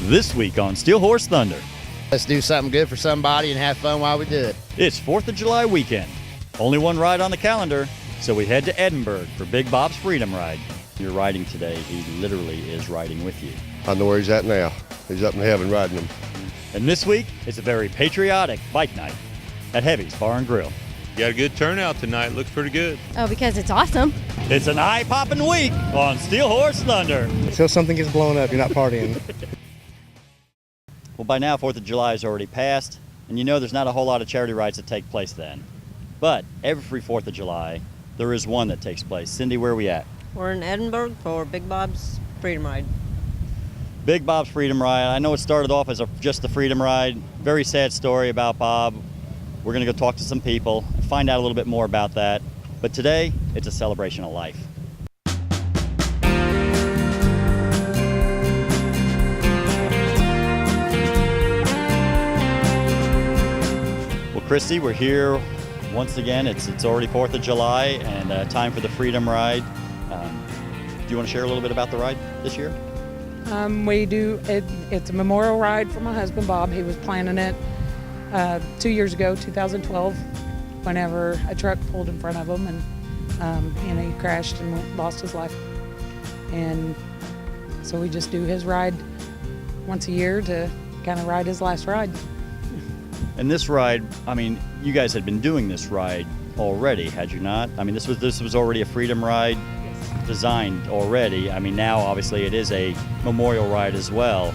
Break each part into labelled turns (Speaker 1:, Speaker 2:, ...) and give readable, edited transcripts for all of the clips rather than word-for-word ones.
Speaker 1: This week on Steel Horse Thunder.
Speaker 2: Let's do something good for somebody and have fun while we do it.
Speaker 1: It's 4th of July weekend. Only one ride on the calendar, so we head to Edinburgh for Big Bob's Freedom Ride. You're riding today. He literally is riding with you.
Speaker 3: I know where he's at now. He's up in heaven riding them.
Speaker 1: And this week is a very patriotic bike night at Heavy's Bar and Grill.
Speaker 4: You got a good turnout tonight. Looks pretty good.
Speaker 5: Oh, because it's awesome.
Speaker 1: It's an eye-popping week on Steel Horse Thunder.
Speaker 6: Until something gets blown up, you're not partying.
Speaker 1: Well, by now, 4th of July is already passed, and you know there's not a whole lot of charity rides that take place then. But every 4th of July, there is one that takes place. Cindy, where are we at?
Speaker 7: We're in Edinburgh for Big Bob's Freedom Ride.
Speaker 1: Big Bob's Freedom Ride. I know it started off as just a freedom ride. Very sad story about Bob. We're going to go talk to some people, find out a little bit more about that. But today, it's a celebration of life. Well, Christy, we're here once again. It's already 4th of July and time for the Freedom Ride. Do you want to share a little bit about the ride this year?
Speaker 8: We do. It's a memorial ride for my husband, Bob. He was planning it 2 years ago, 2012, whenever a truck pulled in front of him and he crashed and lost his life. And so we just do his ride once a year to kind of ride his last ride.
Speaker 1: And this ride, I mean, you guys had been doing this ride already, had you not? I mean, this was already a freedom ride designed already. I mean, now obviously it is a memorial ride as well.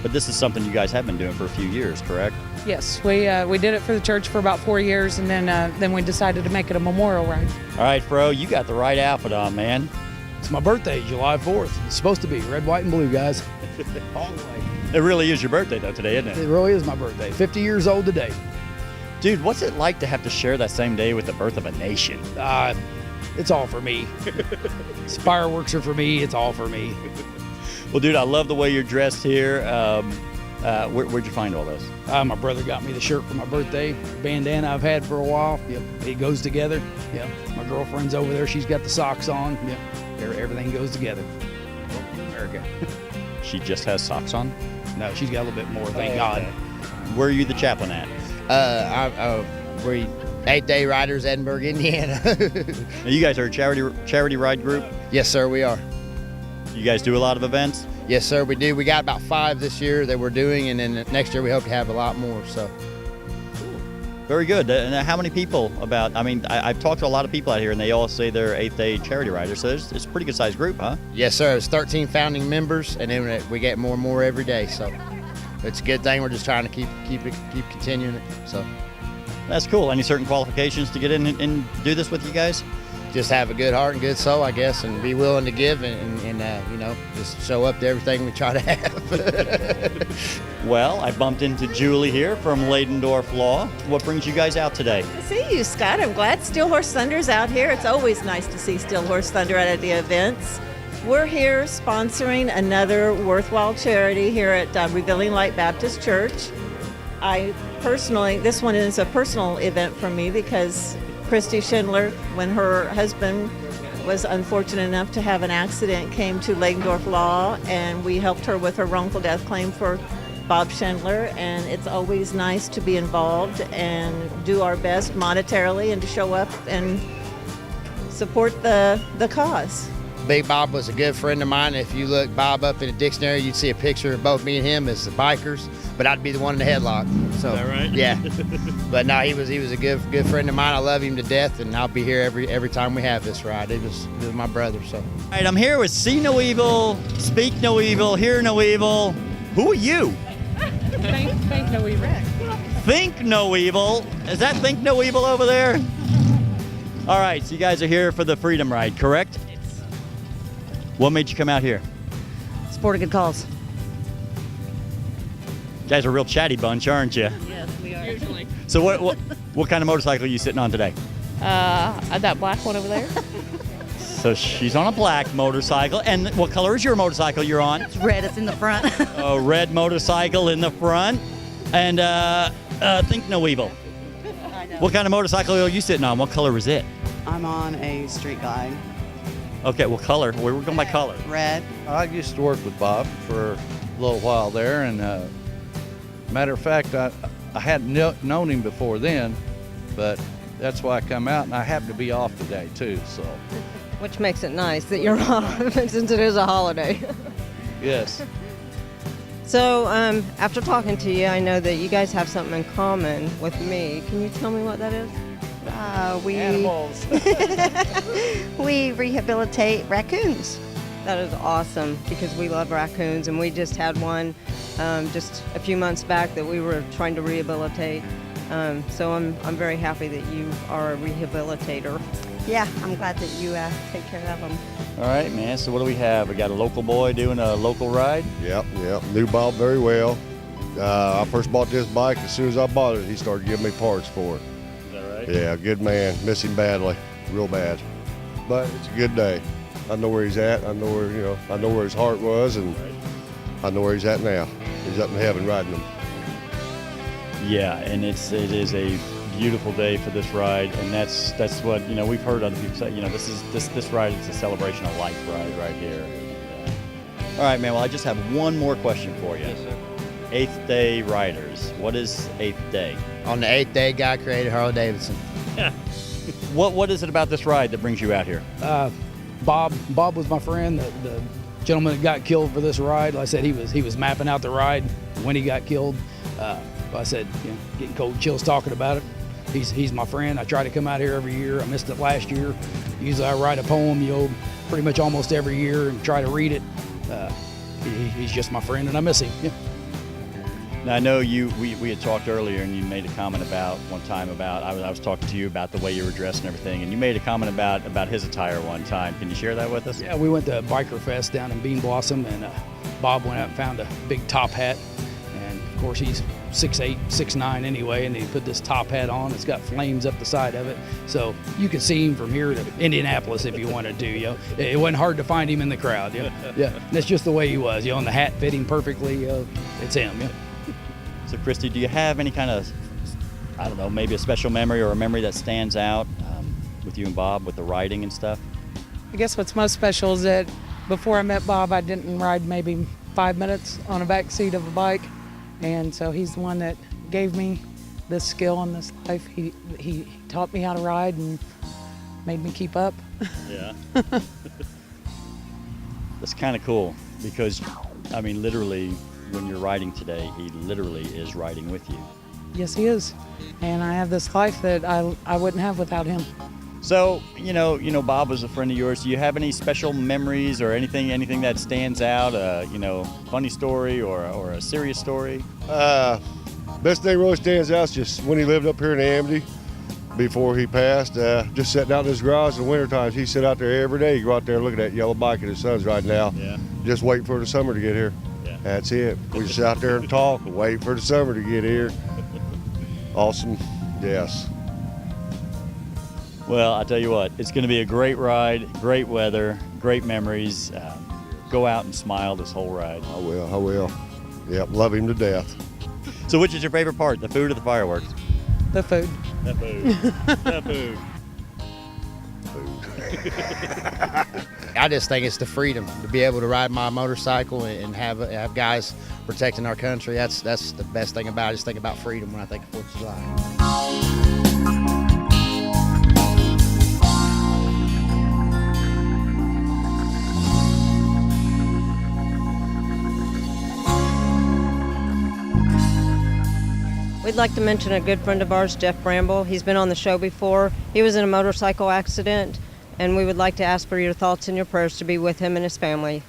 Speaker 1: But this is something you guys have been doing for a few years, correct?
Speaker 8: Yes, we did it for the church for about 4 years, and then we decided to make it a memorial ride.
Speaker 1: All right, Fro, you got the right outfit on, man.
Speaker 9: It's my birthday, July 4th. It's supposed to be red, white, and blue, guys. All the way.
Speaker 1: It really is your birthday, though, today, isn't it?
Speaker 9: It really is my birthday. 50 years old today.
Speaker 1: Dude, what's it like to have to share that same day with the birth of a nation?
Speaker 9: It's all for me. Fireworks are for me. It's all for me.
Speaker 1: Well, dude, I love the way you're dressed here. Where'd you find all this?
Speaker 9: My brother got me the shirt for my birthday, bandana I've had for a while. Yep, it goes together. Yep, my girlfriend's over there. She's got the socks on. Yep, everything goes together. America.
Speaker 1: She just has socks on?
Speaker 9: No, she's got a little bit more, thank God.
Speaker 1: Where are you the chaplain at?
Speaker 2: We're 8-day riders, Edinburgh, Indiana.
Speaker 1: Now, you guys are a charity ride group?
Speaker 2: Yes, sir, we are.
Speaker 1: You guys do a lot of events?
Speaker 2: Yes, sir, we do. We got about 5 this year that we're doing, and then next year we hope to have a lot more. So,
Speaker 1: very good. And how many people I've talked to a lot of people out here, and they all say they're 8-day charity riders, so it's a pretty good sized group, huh?
Speaker 2: Yes, sir. It's 13 founding members, and then we get more and more every day. So, it's a good thing. We're just trying to keep continuing it. So,
Speaker 1: that's cool. Any certain qualifications to get in and do this with you guys?
Speaker 2: Just have a good heart and good soul, I guess, and be willing to give and just show up to everything we try to have.
Speaker 1: Well, I bumped into Julie here from Leidendorf Law. What brings you guys out today?
Speaker 7: To see you, Scott. I'm glad Steel Horse Thunder's out here. It's always nice to see Steel Horse Thunder at the events. We're here sponsoring another worthwhile charity here at Revealing Light Baptist Church. This one is a personal event for me because Christy Schindler, when her husband was unfortunate enough to have an accident, came to Leidendorf Law, and we helped her with her wrongful death claim for Bob Schindler. And it's always nice to be involved and do our best monetarily and to show up and support the cause.
Speaker 2: Big Bob was a good friend of mine. If you look Bob up in a dictionary, you'd see a picture of both me and him as the bikers, but I'd be the one in the headlock. So,
Speaker 1: is that right?
Speaker 2: Yeah. But no, he was a good friend of mine. I love him to death, and I'll be here every time we have this ride. It was my brother. So.
Speaker 1: All right, I'm here with See No Evil, Speak No Evil, Hear No Evil. Who are you?
Speaker 8: Think no evil.
Speaker 1: Think No Evil. Is that Think No Evil over there? All right, so you guys are here for the Freedom Ride, correct? What made you come out here?
Speaker 7: Support a good cause.
Speaker 1: You guys are a real chatty bunch, aren't you?
Speaker 7: Yes, we are. Usually.
Speaker 1: So what kind of motorcycle are you sitting on today?
Speaker 5: That black one over there.
Speaker 1: So she's on a black motorcycle. And what color is your motorcycle you're on?
Speaker 5: It's red. It's in the front.
Speaker 1: A red motorcycle in the front. And Think No Evil.
Speaker 5: I know.
Speaker 1: What kind of motorcycle are you sitting on? What color is it?
Speaker 10: I'm on a street glide.
Speaker 1: Okay, well, color. We're going by color.
Speaker 5: Red.
Speaker 10: I used to work with Bob for a little while there, and matter of fact, I hadn't known him before then, but that's why I come out, and I happen to be off today too. So,
Speaker 11: which makes it nice that you're off since it is a holiday.
Speaker 10: yes.
Speaker 11: So, after talking to you, I know that you guys have something in common with me. Can you tell me what that is?
Speaker 10: Animals.
Speaker 11: We rehabilitate raccoons. That is awesome because we love raccoons, and we just had one just a few months back that we were trying to rehabilitate. So I'm very happy that you are a rehabilitator. Yeah, I'm glad that you take care of them.
Speaker 1: All right, man. So what do we have? We got a local boy doing a local ride.
Speaker 3: Yep. Knew Bob very well. I first bought this bike. As soon as I bought it, he started giving me parts for it.
Speaker 1: Is that right?
Speaker 3: Yeah, good man. Miss him badly, real bad. But it's a good day. I know where he's at. I know where I know where his heart was, and I know where he's at now. He's up in heaven riding them.
Speaker 1: Yeah, and it is a beautiful day for this ride, and that's what we've heard other people say. This ride is a celebration of life ride right here. All right, man. Well, I just have one more question for you.
Speaker 2: Yes, sir.
Speaker 1: 8th day riders. What is 8th day?
Speaker 2: On the 8th day, God created Harley Davidson.
Speaker 1: What is it about this ride that brings you out here?
Speaker 9: Bob was my friend, the gentleman that got killed for this ride. Like I said, he was mapping out the ride when he got killed. I said, getting cold chills talking about it. He's my friend. I try to come out here every year. I missed it last year. Usually I write a poem, pretty much almost every year and try to read it. He's just my friend, and I miss him. Yeah.
Speaker 1: Now I know we had talked earlier, and you made a comment about one time about I was talking to you about the way you were dressed and everything, and you made a comment about his attire one time. Can you share that with us?
Speaker 9: Yeah, we went to Biker Fest down in Bean Blossom, and Bob went out and found a big top hat, and of course he's 6'8", 6'9" anyway, and he put this top hat on. It's got flames up the side of it, so you could see him from here to Indianapolis if you wanted to. It wasn't hard to find him in the crowd. Yeah, that's just the way he was. And the hat fit him perfectly. It's him. Yeah.
Speaker 1: So, Christy, do you have any kind of, I don't know, maybe a special memory or a memory that stands out with you and Bob with the riding and stuff?
Speaker 8: I guess what's most special is that before I met Bob, I didn't ride maybe 5 minutes on a back seat of a bike. And so he's the one that gave me this skill and this life. He taught me how to ride and made me keep up.
Speaker 1: Yeah. That's kind of cool because, I mean, literally, when you're riding today, he literally is riding with you.
Speaker 8: Yes, he is. And I have this life that I wouldn't have without him.
Speaker 1: So, Bob was a friend of yours. Do you have any special memories or anything that stands out? Funny story or a serious story?
Speaker 3: Best thing really stands out is just when he lived up here in Amity before he passed. Just sitting out in his garage in the winter times. He sit out there every day. You go out there and look at that yellow bike that his son's riding now.
Speaker 1: Yeah.
Speaker 3: Just waiting for the summer to get here.
Speaker 1: Yeah.
Speaker 3: That's it. We just out there and talk and wait for the summer to get here. Awesome. Yes.
Speaker 1: Well, I tell you what, it's going to be a great ride, great weather, great memories. Go out and smile this whole ride.
Speaker 3: I will. Yep, love him to death.
Speaker 1: So which is your favorite part, the food or the fireworks?
Speaker 8: The food.
Speaker 1: The food. The food.
Speaker 2: I just think it's the freedom to be able to ride my motorcycle and have guys protecting our country. That's the best thing about it. I just think about freedom when I think of 4th of July.
Speaker 11: We'd like to mention a good friend of ours, Jeff Bramble. He's been on the show before. He was in a motorcycle accident, and we would like to ask for your thoughts and your prayers to be with him and his family.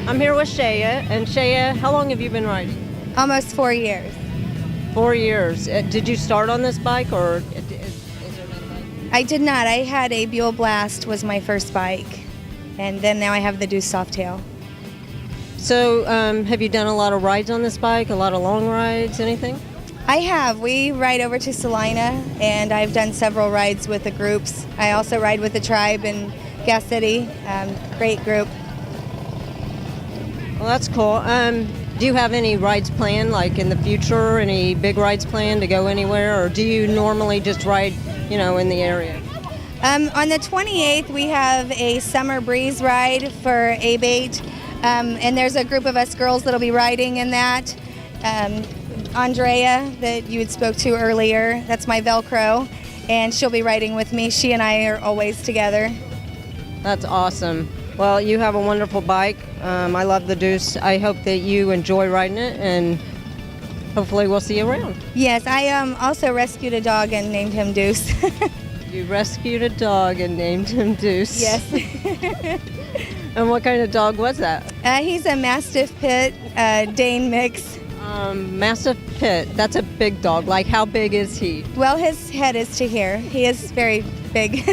Speaker 11: I'm here with Shaya, and Shaya, how long have you been riding?
Speaker 12: Almost 4 years.
Speaker 11: 4 years. Did you start on this bike, or is there another bike?
Speaker 12: I did not. I had a Buell Blast was my first bike, and then now I have the Deuce Softail.
Speaker 11: So have you done a lot of rides on this bike, a lot of long rides, anything?
Speaker 12: I have. We ride over to Salina, and I've done several rides with the groups. I also ride with the tribe and Gas City. Great group.
Speaker 11: Well, that's cool. Do you have any rides planned, like in the future? Any big rides planned to go anywhere, or do you normally just ride, in the area?
Speaker 12: On the 28th, we have a summer breeze ride for A-Bait, and there's a group of us girls that'll be riding in that. Andrea, that you had spoke to earlier, that's my Velcro, and she'll be riding with me. She and I are always together.
Speaker 11: That's awesome. Well, you have a wonderful bike. I love the Deuce. I hope that you enjoy riding it, and hopefully we'll see you around.
Speaker 12: Yes, I also rescued a dog and named him Deuce.
Speaker 11: You rescued a dog and named him Deuce.
Speaker 12: Yes.
Speaker 11: And what kind of dog was that?
Speaker 12: He's a Mastiff Pit, Dane mix.
Speaker 11: Mastiff Pit, that's a big dog. Like, how big is he?
Speaker 12: Well, his head is to here. He is very big.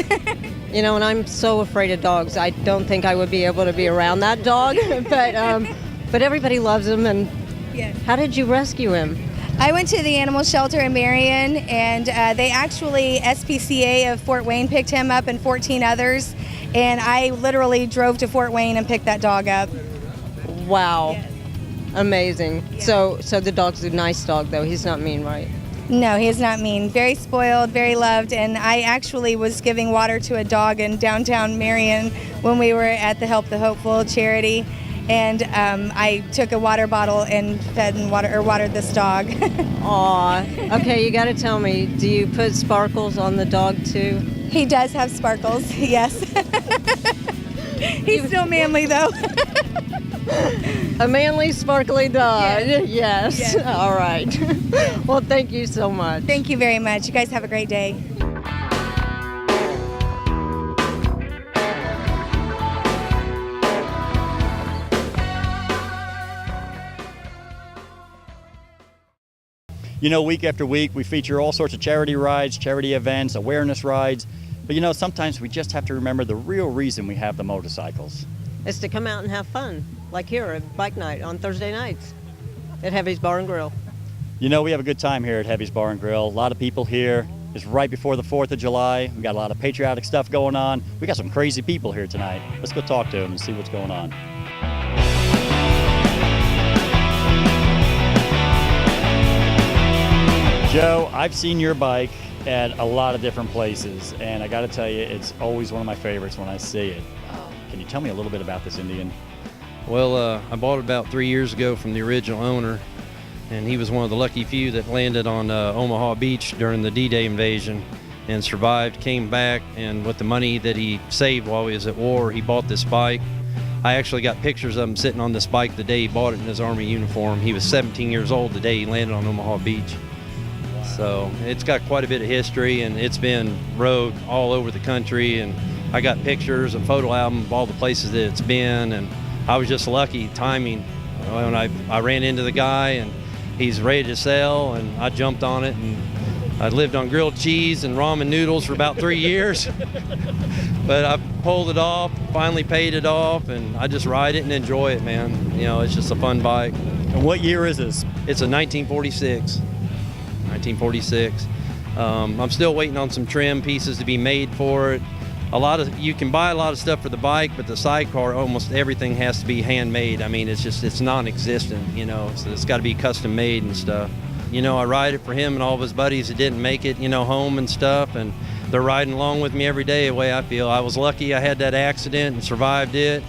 Speaker 11: And I'm so afraid of dogs. I don't think I would be able to be around that dog, but everybody loves him. And
Speaker 12: yes.
Speaker 11: How did you rescue him?
Speaker 12: I went to the animal shelter in Marion, and they actually, SPCA of Fort Wayne picked him up and 14 others, and I literally drove to Fort Wayne and picked that dog up.
Speaker 11: Wow.
Speaker 12: Yes.
Speaker 11: Amazing. Yeah. So the dog's a nice dog, though. He's not mean, right?
Speaker 12: No, he is not mean. Very spoiled, very loved, and I actually was giving water to a dog in downtown Marion when we were at the Help the Hopeful charity, and I took a water bottle and fed and watered this dog.
Speaker 11: Aw. Okay, you got to tell me, do you put sparkles on the dog too?
Speaker 12: He does have sparkles, yes. He's still manly though.
Speaker 11: A manly, sparkly dog. Yes.
Speaker 12: Yes.
Speaker 11: All right. Well, thank you so much.
Speaker 12: Thank you very much. You guys have a great day.
Speaker 1: Week after week, we feature all sorts of charity rides, charity events, awareness rides. But sometimes we just have to remember the real reason we have the motorcycles.
Speaker 11: It's to come out and have fun, like here at Bike Night on Thursday nights at Heavy's Bar and Grill.
Speaker 1: We have a good time here at Heavy's Bar and Grill. A lot of people here. It's right before the 4th of July. We got a lot of patriotic stuff going on. We got some crazy people here tonight. Let's go talk to them and see what's going on. Joe, I've seen your bike at a lot of different places, and I got to tell you, it's always one of my favorites when I see it. Can you tell me a little bit about this Indian?
Speaker 13: Well, I bought it about 3 years ago from the original owner, and he was one of the lucky few that landed on Omaha Beach during the D-Day invasion and survived, came back, and with the money that he saved while he was at war, he bought this bike. I actually got pictures of him sitting on this bike the day he bought it in his Army uniform. He was 17 years old the day he landed on Omaha Beach. So it's got quite a bit of history, and it's been rode all over the country, and I got pictures and photo album of all the places that it's been, and I was just lucky timing when I ran into the guy and he's ready to sell, and I jumped on it, and I lived on grilled cheese and ramen noodles for about 3 years. But I pulled it off, finally paid it off, and I just ride it and enjoy it, man. It's just a fun bike.
Speaker 1: And what year is this?
Speaker 13: It's a 1946. 1946. I'm still waiting on some trim pieces to be made for it. You can buy a lot of stuff for the bike, but the sidecar, almost everything has to be handmade. I mean, it's non-existent, so it's got to be custom made and stuff. I ride it for him and all of his buddies that didn't make it, home and stuff, and they're riding along with me every day the way I feel. I was lucky I had that accident and survived it,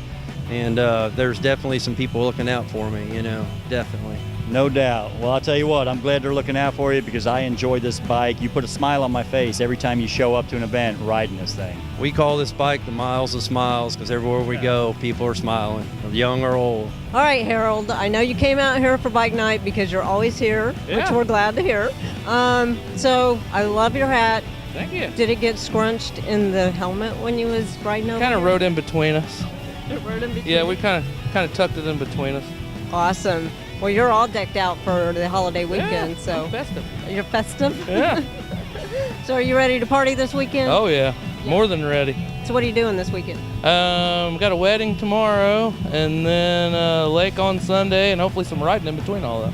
Speaker 13: and there's definitely some people looking out for me, definitely.
Speaker 1: No doubt. Well, I'll tell you what, I'm glad they're looking out for you because I enjoy this bike. You put a smile on my face every time you show up to an event riding this thing.
Speaker 13: We call this bike the Miles of Smiles because everywhere we go, people are smiling, young or old.
Speaker 11: All right, Harold, I know you came out here for Bike Night because you're always here, which we're glad to hear. So I love your hat.
Speaker 14: Thank you.
Speaker 11: Did it get scrunched in the helmet when you was riding over?
Speaker 14: Kind of rode in between us.
Speaker 11: It rode in between?
Speaker 14: Yeah, we kind of tucked it in between us.
Speaker 11: Awesome. Well, you're all decked out for the holiday weekend, so.
Speaker 14: I'm festive.
Speaker 11: You're festive?
Speaker 14: Yeah.
Speaker 11: So are you ready to party this weekend?
Speaker 14: Oh yeah, more than ready.
Speaker 11: So what are you doing this weekend?
Speaker 14: Got a wedding tomorrow, and then a lake on Sunday, and hopefully some riding in between all that.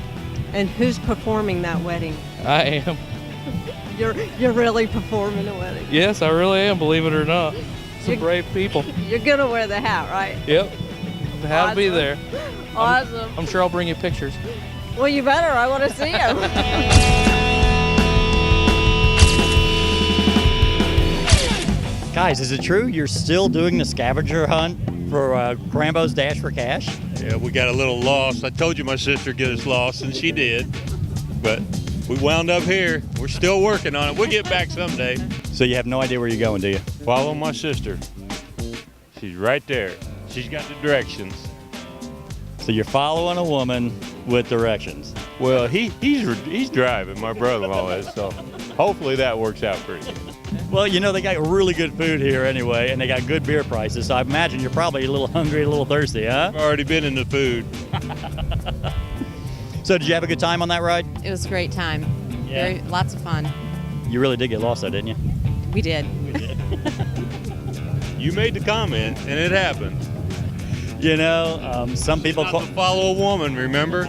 Speaker 11: And who's performing that wedding?
Speaker 14: I am.
Speaker 11: You're really performing a wedding?
Speaker 14: Yes, I really am, believe it or not. some brave people.
Speaker 7: You're going to wear the hat, right?
Speaker 14: Yep. The hat will be there.
Speaker 7: Awesome.
Speaker 14: I'm sure I'll bring you pictures.
Speaker 7: Well, you better. I want to see them.
Speaker 1: Guys, is it true you're still doing the scavenger hunt for Krambos Dash for Cash?
Speaker 4: Yeah, we got a little lost. I told you my sister would get us lost, and she did. But we wound up here. We're still working on it. We'll get back someday.
Speaker 1: So you have no idea where you're going, do you?
Speaker 4: Follow my sister. She's right there. She's got the directions.
Speaker 1: So you're following a woman with directions.
Speaker 4: Well, he's driving, my brother-in-law is, so hopefully that works out pretty good.
Speaker 1: Well, you know, they got really good food here anyway, and they got good beer prices, so I imagine you're probably a little hungry, a little thirsty, huh?
Speaker 4: I've already been in the food.
Speaker 1: So did you have a good time on that ride?
Speaker 5: It was a great time.
Speaker 1: Yeah.
Speaker 5: Lots of fun.
Speaker 1: You really did get lost though, didn't you?
Speaker 5: We did.
Speaker 4: You made the comment, and it happened.
Speaker 1: You know, some people
Speaker 4: Not to follow a woman, remember?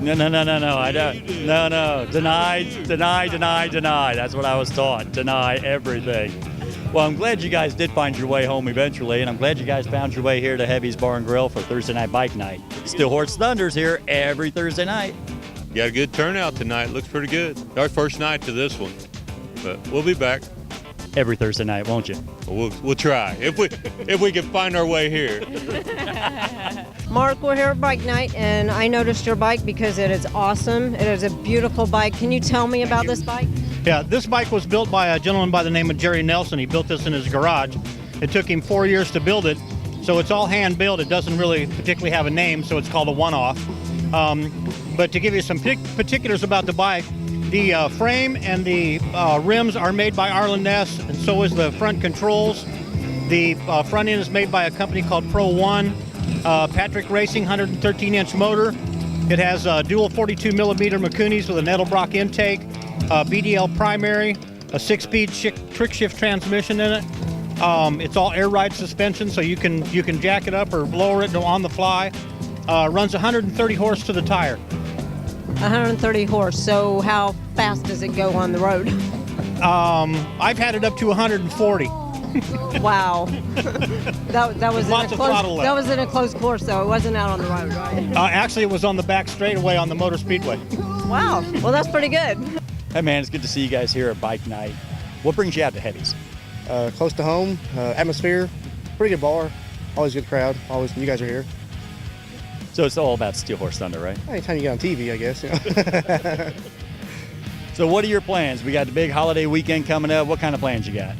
Speaker 1: No, I don't. No. Deny. That's what I was taught. Deny everything. Well, I'm glad you guys did find your way home eventually, and I'm glad you guys found your way here to Heavy's Bar and Grill for Thursday Night Bike Night. Steel Horse Thunder's here every Thursday night.
Speaker 4: Got a good turnout tonight. Looks pretty good. Our first night to this one, but we'll be back
Speaker 1: every Thursday night, won't you?
Speaker 4: We'll try if we can find our way here.
Speaker 15: Mark, we're here at Bike Night, and I noticed your bike because it is awesome. It is a beautiful bike. Can you tell me about this bike?
Speaker 16: Yeah, this bike was built by a gentleman by the name of Jerry Nelson. He built this in his garage. It took him 4 years to build it, so it's all hand built. It doesn't really particularly have a name, so it's called a one-off. But to give you some particulars about the bike, the frame and the rims are made by Arlen Ness, and so is the front controls. The front end is made by a company called Pro One. Patrick Racing 113-inch motor. It has dual 42-millimeter Makunis with an Edelbrock intake, BDL primary, a 6-speed trick shift transmission in it. It's all air ride suspension, so you can jack it up or lower it on the fly. Runs 130 horse to the tire.
Speaker 15: 130 horse. So how fast does it go on the road?
Speaker 16: I've had it up to 140.
Speaker 15: Wow. that was
Speaker 16: Lots of throttle left.
Speaker 15: That was in a closed course, though. It wasn't out on the road, right?
Speaker 16: Actually, it was on the back straightaway on the Motor Speedway.
Speaker 15: Wow. Well, that's pretty good.
Speaker 1: Hey man, it's good to see you guys here at Bike Night. What brings you out to Heavy's?
Speaker 6: Close to home, atmosphere, pretty good bar, always good crowd. Always, you guys are here.
Speaker 1: So it's all about Steel Horse Thunder, right?
Speaker 6: Anytime you get on TV, I guess. You know?
Speaker 1: So what are your plans? We got the big holiday weekend coming up. What kind of plans you got?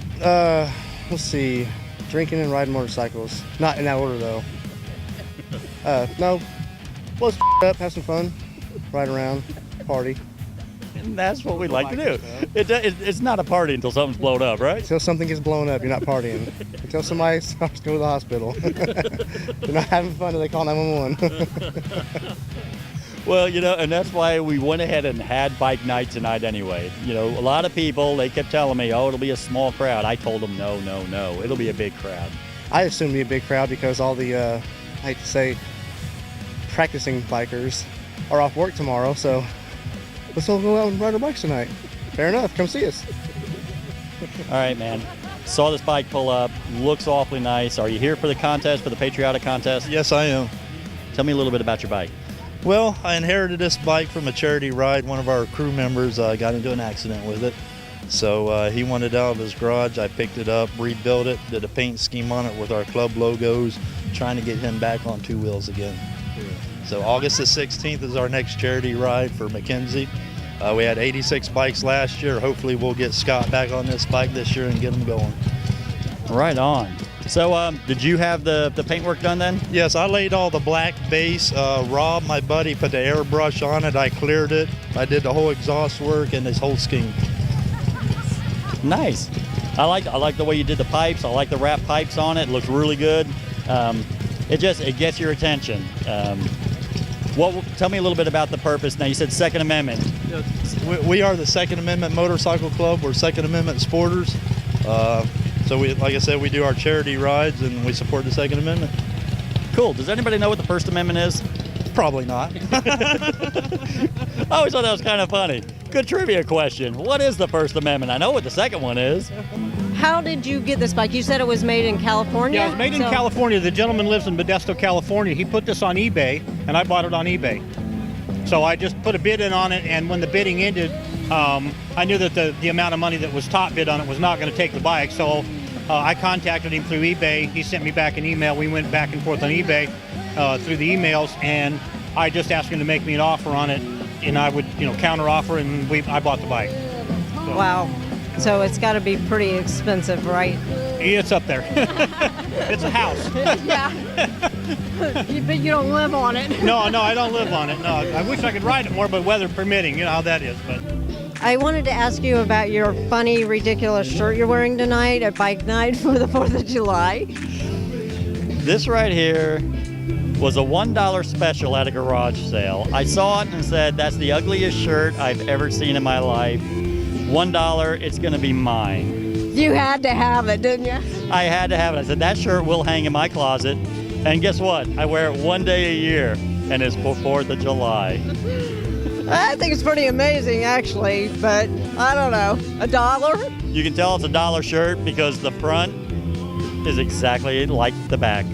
Speaker 6: Let's see, drinking and riding motorcycles. Not in that order though. No, blow some up, have some fun, ride around, party.
Speaker 1: And that's what we like to do. It's not a party until something's blown up, right?
Speaker 6: Until something gets blown up, you're not partying. Until somebody starts to go to the hospital. You're not having fun until they call 911.
Speaker 1: Well, you know, and that's why we went ahead and had Bike Night tonight anyway. You know, a lot of people, they kept telling me, oh, it'll be a small crowd. I told them, no, it'll be a big crowd.
Speaker 6: I assume it'll be a big crowd because all the, I hate to say, practicing bikers are off work tomorrow, so let's all go out and ride our bikes tonight. Fair enough, come see us.
Speaker 1: All right, man. Saw this bike pull up, looks awfully nice. Are you here for the contest, for the patriotic contest?
Speaker 17: Yes, I am.
Speaker 1: Tell me a little bit about your bike.
Speaker 17: Well, I inherited this bike from a charity ride. One of our crew members got into an accident with it. So he wanted it out of his garage. I picked it up, rebuilt it, did a paint scheme on it with our club logos, trying to get him back on two wheels again. So August the 16th is our next charity ride for McKenzie. We had 86 bikes last year. Hopefully we'll get Scott back on this bike this year and get him going.
Speaker 1: Right on. So did you have the paintwork done then?
Speaker 17: Yes, I laid all the black base. Rob, my buddy, put the airbrush on it. I cleared it. I did the whole exhaust work and this whole scheme.
Speaker 1: Nice. I like the way you did the pipes. I like the wrap pipes on it. It looks really good. It gets your attention. Tell me a little bit about the purpose. Now you said Second Amendment.
Speaker 17: We are the Second Amendment Motorcycle Club. We're Second Amendment supporters. So we, like I said, we do our charity rides and we support the Second Amendment.
Speaker 1: Cool. Does anybody know what the First Amendment is?
Speaker 17: Probably not.
Speaker 1: I always thought that was kind of funny. Good trivia question. What is the First Amendment? I know what the second one is.
Speaker 15: How did you get this bike? You said it was made in California?
Speaker 16: Yeah, it was made in California. The gentleman lives in Modesto, California. He put this on eBay, and I bought it on eBay. So I just put a bid in on it, and when the bidding ended, I knew that the amount of money that was top bid on it was not going to take the bike. So I contacted him through eBay. He sent me back an email. We went back and forth on eBay through the emails, and I just asked him to make me an offer on it, and I would, counter offer, and I bought the bike. So.
Speaker 15: Wow. So it's got to be pretty expensive, right?
Speaker 16: It's up there. It's a house.
Speaker 15: Yeah. But you don't live on it.
Speaker 16: No, I don't live on it. No, I wish I could ride it more, but weather permitting, you know how that is. But
Speaker 15: I wanted to ask you about your funny, ridiculous shirt you're wearing tonight at Bike Night for the 4th of July.
Speaker 1: This right here was a $1 special at a garage sale. I saw it and said, that's the ugliest shirt I've ever seen in my life. $1, it's gonna be mine.
Speaker 15: You had to have it, didn't you?
Speaker 1: I had to have it. I said, that shirt will hang in my closet. And guess what? I wear it one day a year, and it's for 4th of July.
Speaker 15: I think it's pretty amazing, actually, but I don't know. $1?
Speaker 1: You can tell it's a $1 shirt because the front is exactly like the back.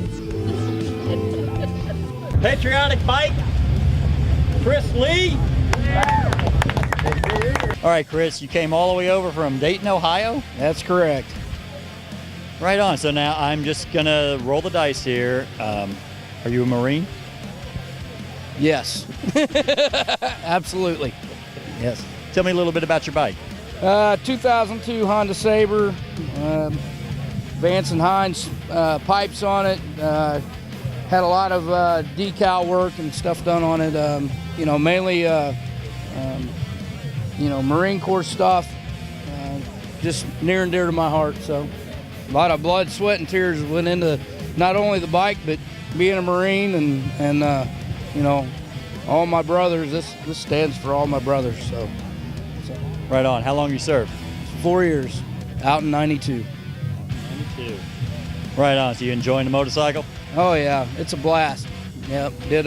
Speaker 1: Patriotic bike, Chris Lee. All right, Chris, you came all the way over from Dayton, Ohio?
Speaker 9: That's correct.
Speaker 1: Right on. So now I'm just gonna roll the dice here. Are you a Marine?
Speaker 9: Yes. Absolutely. Yes.
Speaker 1: Tell me a little bit about your bike.
Speaker 9: 2002 Honda Sabre, Vance and Hines pipes on it. Had a lot of decal work and stuff done on it. Mainly Marine Corps stuff. Just near and dear to my heart. So a lot of blood, sweat, and tears went into not only the bike, but being a Marine and all my brothers. This stands for all my brothers. So.
Speaker 1: Right on. How long you served?
Speaker 9: 4 years, out in 92.
Speaker 1: 92. Right on. So you enjoying the motorcycle?
Speaker 9: Oh yeah, it's a blast. Yep. Did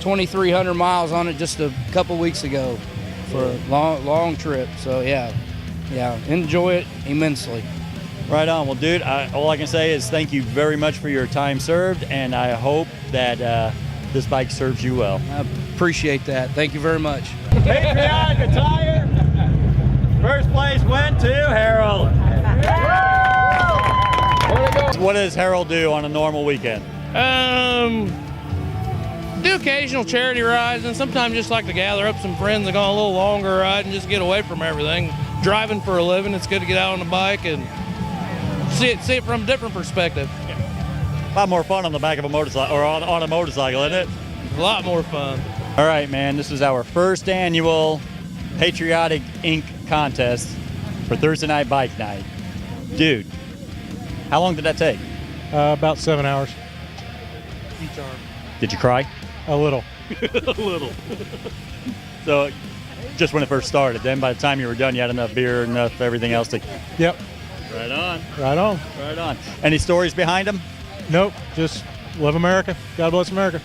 Speaker 9: 2,300 miles on it just a couple weeks ago for a long trip. So yeah, enjoy it immensely.
Speaker 1: Right on. Well, dude, all I can say is thank you very much for your time served, and I hope that this bike serves you well.
Speaker 9: I appreciate that. Thank you very much.
Speaker 1: Patriotic attire. First place went to Harold. What does Harold do on a normal weekend?
Speaker 14: Do occasional charity rides, and sometimes just like to gather up some friends and go on a little longer ride and just get away from everything. Driving for a living, it's good to get out on the bike and see it from a different perspective.
Speaker 1: A lot more fun on the back of a motorcycle, or on a motorcycle, isn't it?
Speaker 14: A lot more fun.
Speaker 1: All right, man, this is our first annual Patriotic Inc. contest for Thursday Night Bike Night. Dude, how long did that take?
Speaker 18: About 7 hours.
Speaker 14: Each arm.
Speaker 1: Did you cry?
Speaker 18: A little.
Speaker 1: A little. So, just when it first started, then by the time you were done, you had enough beer, enough everything else to...
Speaker 18: Yep.
Speaker 1: Right on.
Speaker 18: Right on.
Speaker 1: Right on. Any stories behind them?
Speaker 18: Nope. Just love America. God bless America.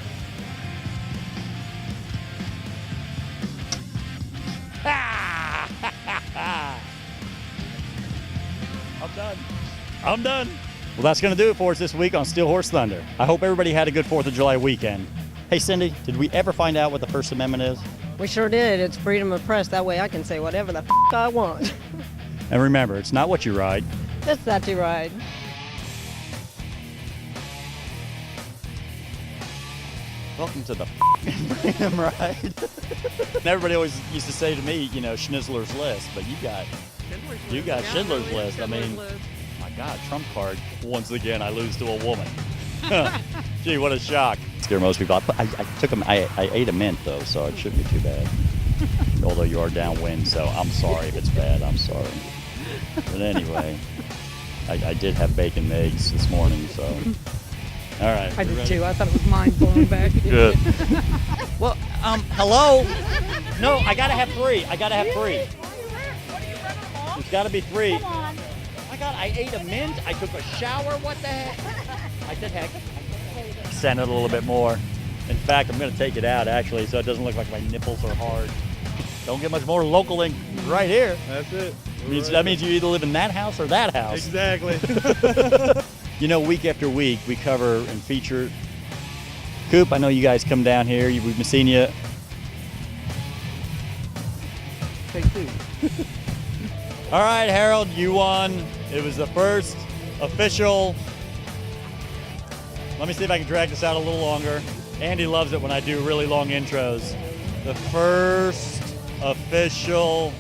Speaker 1: I'm done. Well, that's going to do it for us this week on Steel Horse Thunder. I hope everybody had a good 4th of July weekend. Hey, Cindy, did we ever find out what the First Amendment is?
Speaker 15: We sure did. It's freedom of press. That way I can say whatever the I want.
Speaker 1: And remember, it's not what you ride.
Speaker 15: It's that you ride.
Speaker 1: Welcome to the freedom ride. And everybody always used to say to me, Schnitzler's List, but you got Schindler's List. I mean, my God, trump card. Once again, I lose to a woman. Gee, what a shock. Scare most people. I took them. I ate a mint though, so it shouldn't be too bad. Although you are downwind, so I'm sorry if it's bad. I'm sorry. But anyway, I did have bacon and eggs this morning, so. All right.
Speaker 8: I did too. I thought it was mind blowing back.
Speaker 1: Good. Well, hello? No, I gotta have 3. There's gotta be 3. Come on. Oh my God, I ate a mint. I took a shower. What the heck? I said heck. Send it a little bit more. In fact, I'm gonna take it out actually, so it doesn't look like my nipples are hard. Don't get much more local than right here.
Speaker 18: That's it.
Speaker 1: That means you either live in that house or that house.
Speaker 18: Exactly.
Speaker 1: You know, week after week, we cover and feature. Coop, I know you guys come down here. We've been seeing you.
Speaker 6: Take two.
Speaker 1: All right, Harold, you won. It was the first official. Let me see if I can drag this out a little longer. Andy loves it when I do really long intros. The first official